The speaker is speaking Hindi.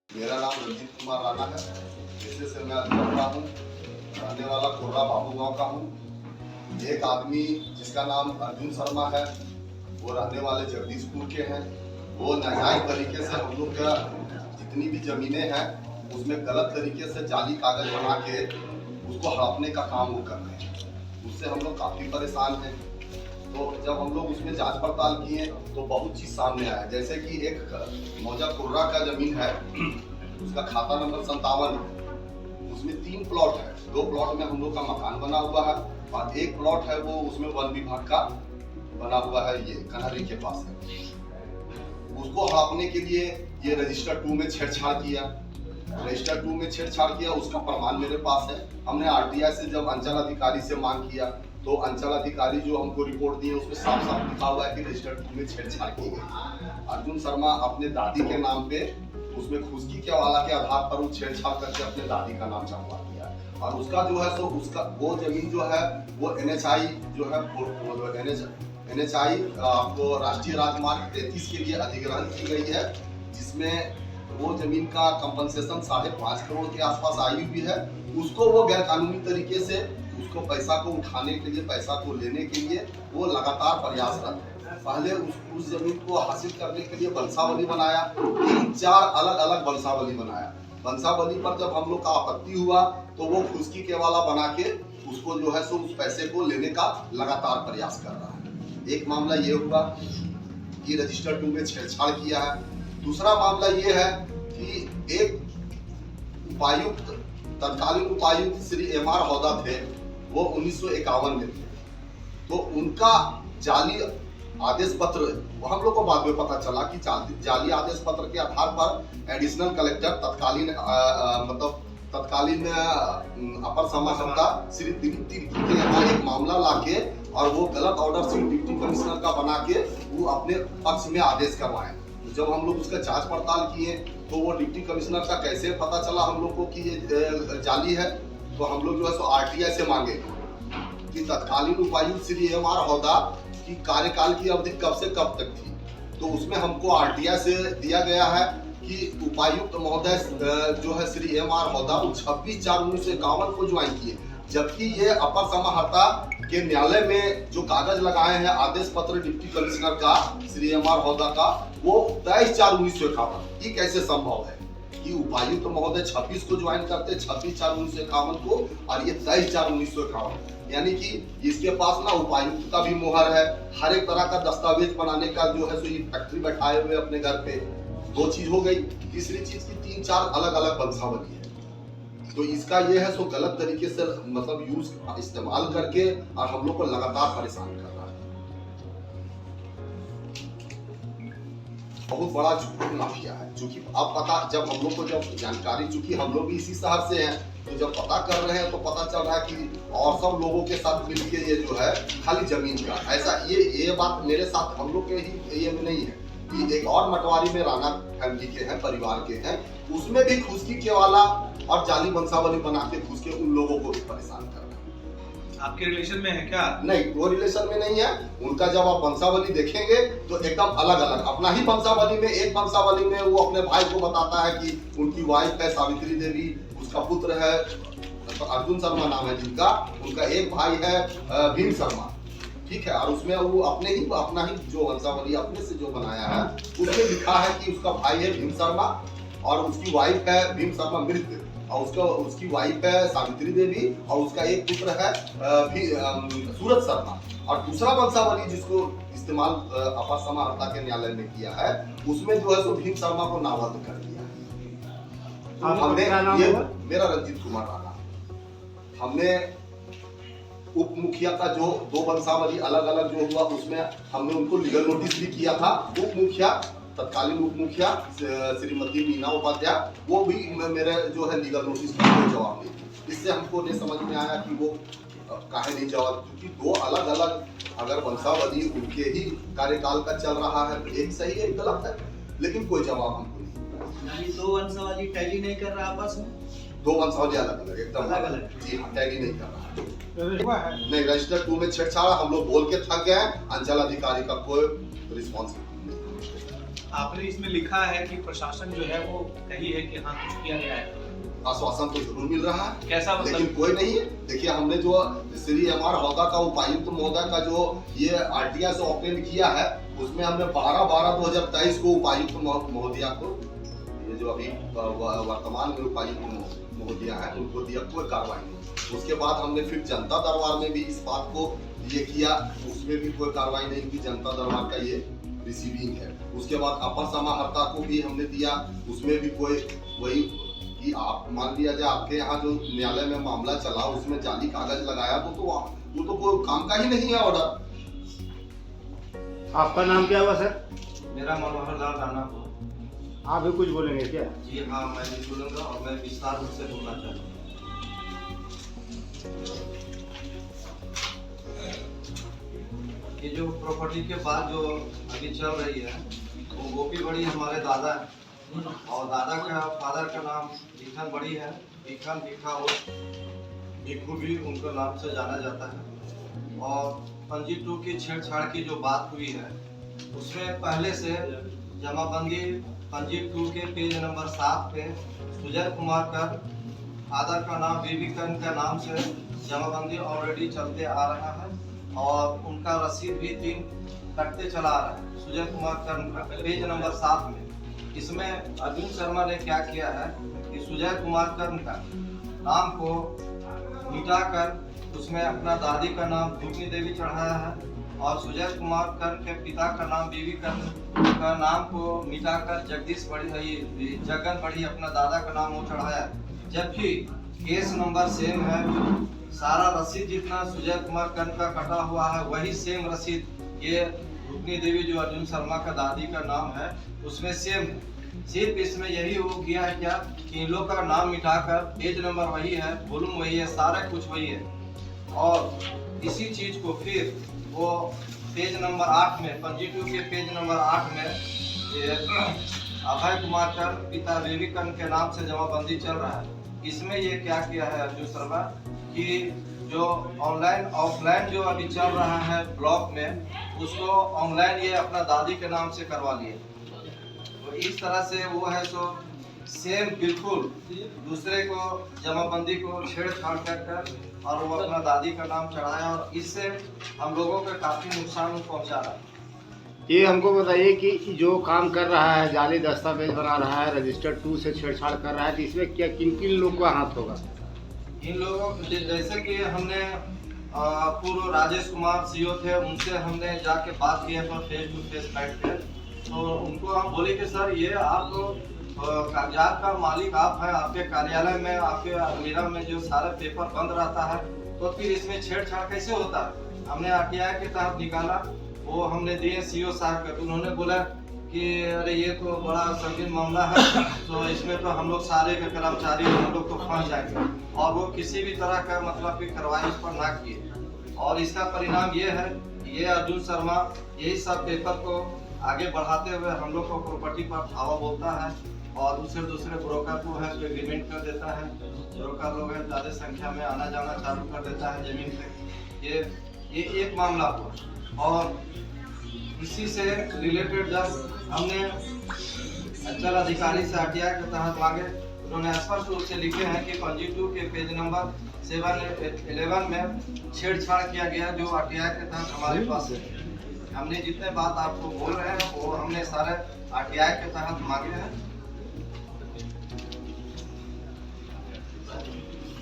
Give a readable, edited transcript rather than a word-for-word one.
मेरा नाम रंजीत कुमार राणा है। पेशे से मैं अधिवक्ता हूँ। रहने वाला कोर्रा बाबू गांव का हूँ। एक आदमी जिसका नाम अर्जुन शर्मा है, वो रहने वाले जगदीशपुर के हैं। वो नाजायज तरीके से हम लोग का जितनी भी जमीनें हैं उसमें गलत तरीके से जाली कागज बना के उसको हड़पने का काम वो कर रहे हैं। उससे हम लोग काफ़ी परेशान हैं। तो जब हम लोग उसमें जांच पड़ताल किए तो बहुत चीज़ सामने आया, जैसे कि एक मौजा कुर्रा का जमीन है, उसका खाता नंबर 57, उसमें 3 प्लॉट है। 2 प्लॉट में हम लोग का मकान बना हुआ है और एक प्लॉट है वो उसमें वन विभाग का बना हुआ है, ये कन्हरी के पास है। उसको हड़पने के लिए ये रजिस्टर 2 में छेड़छाड़ किया। रजिस्टर 2 में छेड़छाड़ किया, उसका प्रमाण मेरे पास है। हमने आरटीआई से जब अंचल अधिकारी से मांग किया तो अंचल अधिकारी जो हमको रिपोर्ट दिए उसमें साफ साफ लिखा हुआ है कि रजिस्टर 2 में छेड़छाड़ की गई। अर्जुन शर्मा अपने दादी के नाम पे उसमें खुशकी के हवाला के आधार पर वो छेड़छाड़ करके अपने दादी का नाम चढ़वा दिया और उसका जो है सो उसका वो जमीन जो है वो NHI जो है NHI आपको राष्ट्रीय राजमार्ग 33 के लिए अधिग्रहण की गई है, जिसमें वो जमीन का कंपनसेशन 5.5 करोड़ के आसपास आई हुई है। उसको वो गैर कानूनी तरीके से उसको पैसा को उठाने के लिए, पैसा को लेने के लिए वो लगातार प्रयासरत है। पहले उस जमीन को हासिल करने के लिए वंशावली बनाया, 3-4 अलग अलग वंशावली बनाया। वंशावली पर जब हम लोग का आपत्ति हुआ तो वो खुशकी के वाला बना के उसको जो है सो उस पैसे को लेने का लगातार प्रयास कर रहा है। एक मामला ये हुआ कि रजिस्टर 2 में छेड़छाड़ किया है। दूसरा मामला ये है कि एक उपायुक्त, तत्कालीन उपायुक्त श्री MR हौदा थे, वो 1951 में थे। तो उनका जाली आदेश पत्र, हम लोग को बाद में पता चला कि जाली आदेश पत्र के आधार पर एडिशनल कलेक्टर तत्कालीन अपर समाहर्ता श्री दिलीप तिर्की के यहाँ एक मामला लाके और वो गलत ऑर्डर से डिप्टी कमिश्नर का बना के वो अपने पक्ष में आदेश करवाए। जब हम लोग उसका जांच पड़ताल किए तो वो डिप्टी कमिश्नर का कैसे पता चला हम लोग को कि ये जाली है, तो हम लोग जो है सो RTI से मांगे कि तत्कालीन उपायुक्त श्री MR हौदा की कार्यकाल की अवधि कब से कब तक थी। तो उसमें हमको RTI से दिया गया है कि उपायुक्त महोदय जो है श्री MR हौदा 26/4/1951 को ज्वाइन किए, जबकि ये अपर समाहर्ता के न्यायालय में जो कागज लगाए हैं आदेश पत्र डिप्टी कमिश्नर का श्री MR हौदा का, वो 23/4/1951। ये कैसे संभव है कि उपायुक्त महोदय 26 को ज्वाइन करते 26/4/1951 को और ये 23/4/1951, यानी कि इसके पास ना उपायुक्त का भी मोहर है, हर एक तरह का दस्तावेज बनाने का जो है सो ये फैक्ट्री बैठाए हुए अपने घर पे। 2 चीज हो गई। तीसरी चीज की 3-4 अलग अलग वंशावली है। तो इसका ये है सो गलत तरीके से मतलब यूज इस्तेमाल करके और हम लोग को लगातार परेशान कर रहा है। बहुत बड़ा झूठ माफिया है। चूंकि अब पता, जब हम लोग को जब जानकारी, चूंकि हम लोग भी इसी शहर से हैं, तो जब पता कर रहे हैं तो पता चल रहा है कि और सब लोगों के साथ मिलके ये जो है खाली जमीन का ऐसा, ये बात मेरे साथ हम लोग के ही ये में नहीं है कि एक और मटवारी में राणा फैमिली के हैं, परिवार के हैं, उसमें भी खुशकी के वाला और जाली वंशावली बना के घुस के उन लोगों को भी परेशान कर रहे हैं। आपके रिलेशन में है क्या? नहीं, वो रिलेशन में नहीं है उनका। जब आप वंशावली देखेंगे तो एकदम अलग अलग, अपना ही वंशावली में, एक वंशावली में वो अपने भाई को बताता है कि उनकी वाइफ है सावित्री देवी, उसका पुत्र है तो अर्जुन शर्मा नाम है जिनका, उनका एक भाई है भीम शर्मा, ठीक है। और उसमें वो अपना ही जो वंशावली अपने से जो बनाया है उसमें लिखा है कि उसका भाई है भीम शर्मा और उसकी वाइफ है भीम शर्मा मृत, और उसकी वाइफ है सावित्री देवी और उसका एक पुत्र है सूरज शर्मा। और दूसरा वंशावली जिसको इस्तेमाल अपर समाहर्ता के न्यायालय में किया है उसमें जो है सो भीम शर्मा को नामजद कर दिया है। हमने ये, मेरा रंजीत कुमार राणा, हमने उप मुखिया का जो 2 वंशावली अलग अलग जो हुआ उसमें हमने उनको लीगल नोटिस भी किया था। उप मुखिया, तत्कालीन उप मुखिया श्रीमती मीना उपाध्याय, वो भी मेरे जो है लीगल नोटिस का कोई जवाब नहीं। इससे हमको नहीं समझ में आया कि वो काहे नहीं जवाब, क्योंकि 2 अलग अलग अगर वंशावली उनके ही कार्यकाल का चल रहा है, एक सही है एक गलत है, लेकिन कोई जवाब हमको नहीं। यानी 2 वंशावली टैली नहीं कर रहा आपस में? 2 वंशावली अलग अलग एकदम अलग अलग, जी हाँ, टैली नहीं कर रहा है। नहीं, रजिस्टर 2 में छेड़छाड़ हम लोग बोल के थक गए। अंचल अधिकारी का कोई रिस्पॉन्स नहीं। आपने इसमें लिखा है कि प्रशासन जो है वो कही है कि हाँ कुछ किया गया है, आश्वासन तो जरूर मिल रहा है, कैसा मतलब? लेकिन कोई नहीं है। देखिए हमने जो श्री एमआर हौदा का उपायुक्त महोदय का जो ये आरटीआई से ऑपरेट किया है, उसमें हमने 12/12/2023 को उपायुक्त महोदया को, ये जो अभी वर्तमान में उपायुक्त महोदया है, उनको दिया, कोई कार्रवाई नहीं। उसके बाद हमने फिर जनता दरबार में भी इस बात को ये किया, उसमें भी कोई कार्रवाई नहीं की। जनता दरबार का ये रिसीविंग है। उसके बाद अपर समाहर्ता को भी हमने दिया, उसमें भी कोई वही कि आप मान लिया जाए आपके यहाँ जो न्यायालय में मामला चला उसमें जाली कागज लगाया तो वो तो कोई काम का ही नहीं है ऑर्डर। आपका नाम क्या हुआ सर? मेरा मनोहर लाल राणा को। आप भी कुछ बोलेंगे क्या? जी हाँ, मैं भी बोलूँगा और मैं विस्तार रूप से बोलना चाहूँगा। ये जो प्रॉपर्टी के बाद जो अभी चल रही है वो गोपी बड़ी हमारे दादा है, और दादा का फादर का नाम भिखन बड़ी है। भिखन भिखा और भिखू भी उनके नाम से जाना जाता है। और पंजी 2 की छेड़छाड़ की जो बात हुई है उसमें पहले से जमाबंदी पंजी 2 के पेज नंबर 7 पे सुजय कुमार कर फादर का नाम विवेकन का नाम से जमाबंदी ऑलरेडी चलते आ रहा है, और उनका रसीद भी 3 कटते चला आ रहा है सुजय कुमार कर का पेज नंबर 7 में। इसमें अर्जुन शर्मा ने क्या किया है कि सुजय कुमार कर्ण का नाम को मिटाकर उसमें अपना दादी का नाम धूपनी देवी चढ़ाया है, और सुजय कुमार कर्ण के पिता का नाम बीवी कर्ण का नाम को मिटाकर जगदीश बड़ी जगन बड़ी अपना दादा का नाम वो चढ़ाया है। जबकि केस नंबर सेम है, सारा रसीद जितना सुजय कुमार कर्ण का कटा हुआ है वही सेम रसीद ये धूपनी देवी जो अर्जुन शर्मा का दादी का नाम है उसमें सेम है। सिर्फ इसमें यही हो गया है क्या कि इन लोग का नाम मिटाकर पेज नंबर वही है, वॉल्यूम वही है, सारा कुछ वही है। और इसी चीज को फिर वो पेज नंबर 8 में पंजी 2 के पेज नंबर 8 में ये अभय कुमार का पिता विवेकन के नाम से जमाबंदी चल रहा है। इसमें ये क्या किया है अर्जुन शर्मा कि जो ऑनलाइन ऑफलाइन जो अभी चल रहा है ब्लॉक में उसको ऑनलाइन ये अपना दादी के नाम से करवा लिए। तो इस तरह से वो है तो सेम बिल्कुल दूसरे को जमाबंदी को छेड़छाड़ कर और वो अपना दादी का नाम चढ़ाया, और इससे हम लोगों को काफी नुकसान पहुंचा रहा है। ये हमको बताइए कि जो काम कर रहा है, जाली दस्तावेज बना रहा है, रजिस्टर 2 से छेड़छाड़ कर रहा है, तो इसमें क्या किन किन लोग का हाथ होगा? इन लोगों जैसे कि हमने पूर्व राजेश कुमार सीओ थे, उनसे हमने जाके बात किया था फेस टू फेस बैठ के। तो उनको हम बोले कि सर ये आप कागजात का मालिक आप हैं, आपके कार्यालय में आपके अलमीरा में जो सारा पेपर बंद रहता है, तो फिर इसमें छेड़छाड़ कैसे होता है? हमने आरटीआई के तहत निकाला, वो हमने दिए सीओ साहब को। उन्होंने बोला कि अरे ये तो बड़ा संगीन मामला है, तो इसमें तो हम लोग सारे के कर्मचारी हम लोग तो फंस जाएंगे, और वो किसी भी तरह का मतलब कि कार्रवाई इस पर ना किए। और इसका परिणाम ये है, ये अर्जुन शर्मा यही सब पेपर को आगे बढ़ाते हुए हम लोग को प्रॉपर्टी पर धावा बोलता है, और दूसरे ब्रोकर को है तो एग्रीमेंट कर देता है। ब्रोकर लोग है ज़्यादा संख्या में आना जाना चालू कर देता है जमीन पे। ये एक मामला हुआ। और इसी से रिलेटेड जब हमने अंचल अधिकारी से आरटीआई के तहत मांगे, उन्होंने स्पष्ट रूप से लिखे हैं कि पंजी 2 के पेज नंबर 711 में छेड़छाड़ किया गया जो आरटीआई के तहत हमारे पास है। हमने जितने बात आपको बोल रहे हैं वो हमने सारे आरटीआई के तहत मांगे हैं।